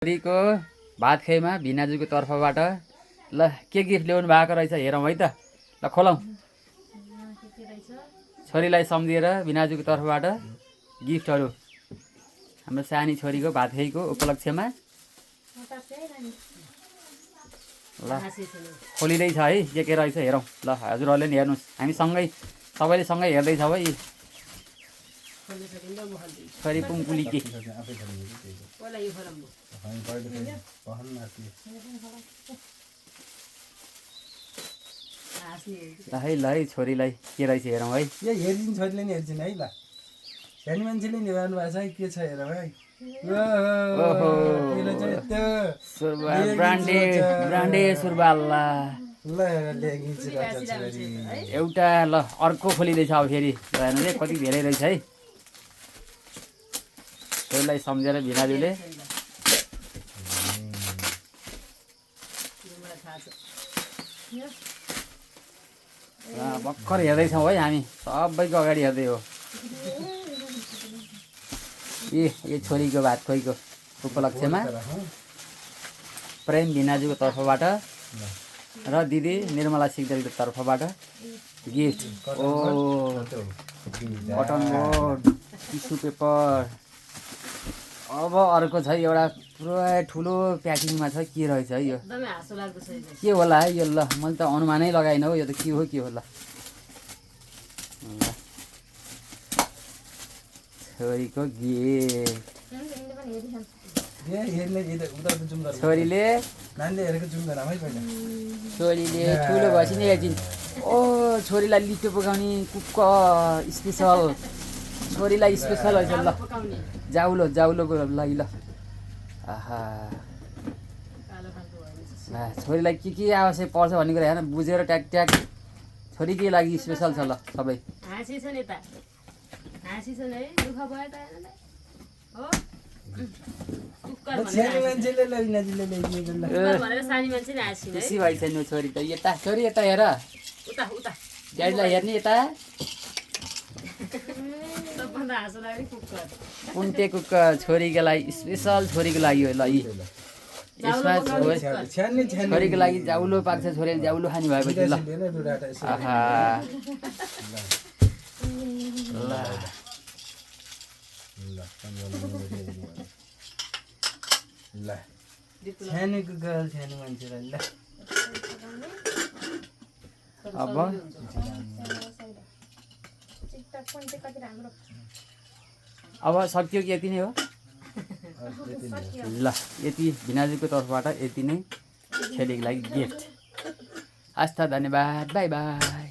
छोरीको भात खाइमा भिनाजुको तर्फबाट ल के गिफ्ट ल्याउनु भएको रहेछ हेरौँ है त। ल खोलौँ। छोरीलाई सम्झिएर भिनाजुको तर्फबाट गिफ्टहरू हाम्रो सानी छोरीको भात खाइको उपलक्ष्यमा ल खोलिँदैछ है के रहेछ हेरौँ। ल हजुरहरूले नि हेर्नुहोस्, हामी सँगै सबैले सँगै हेर्दैछौँ है। छोरी पुङपुली के ल है छोरीलाई के रहेछ हेरौँ है। यो हेरिदिनु छोरीले नि हेर्छिन् है। ल हेर्ने मान्छेले नि हेर्नु भएको छ है, के छ हेरौँ है। ब्रान्डेड सुरुवाल ल ल्याइदिन्छु छोरी। एउटा ल अर्को खोलिँदैछ अब फेरि हेर्नु है कति धेरै रहेछ है। छोरीलाई सम्झेर भिनाजुले भर्खर हेर्दैछौँ है हामी सबैको अगाडि हेर्दै हो। ए छोरीको भात खुवाइको उपलक्ष्यमा प्रेम भिनाजुको तर्फबाट र दिदी निर्मला सिक्दलको तर्फबाट गिफ्ट। ओ कटन बोर्ड, टिस्यु पेपर। अब अर्को छ एउटा पुरा ठुलो प्याकिङमा छ, के रहेछ है यो, के होला है यो। ल मैले त अनुमानै लगाइनँ हौ, यो त के हो होला। छोरीको गिफ्ट। छोरीले ठुलो भएपछि नि हेर्छिन्। ओ छोरीलाई लिटो पकाउने कुकर स्पेसल, छोरीलाई स्पेसल रहेछ। ल जाउलोको लागि ल। आहा छोरीलाई के आवश्यक पर्छ भन्ने कुरा हेर्न बुझेर ट्याक ट्याक छोरीकै लागि स्पेसल छ। ल सबै खुसी भइसक्यो छोरी त। यता छोरी यता हेर, ड्याडीलाई हेर्ने यता। कुन्टे कुकर छोरीको लागि स्पेसल, छोरीको लागि हो। ल यी यसमा छोरीको लागि जाउलो पाक्छ, छोरीले जाउलो खाने भएपछि। ल आहा ल सानोको गर्ल सानो मान्छेलाई। ल अब सक्यो कि यति नै हो। ल यति भिनाजुको तर्फबाट यति नै छोरीको लागि गिफ्ट। हस् त धन्यवाद, बाई बाई।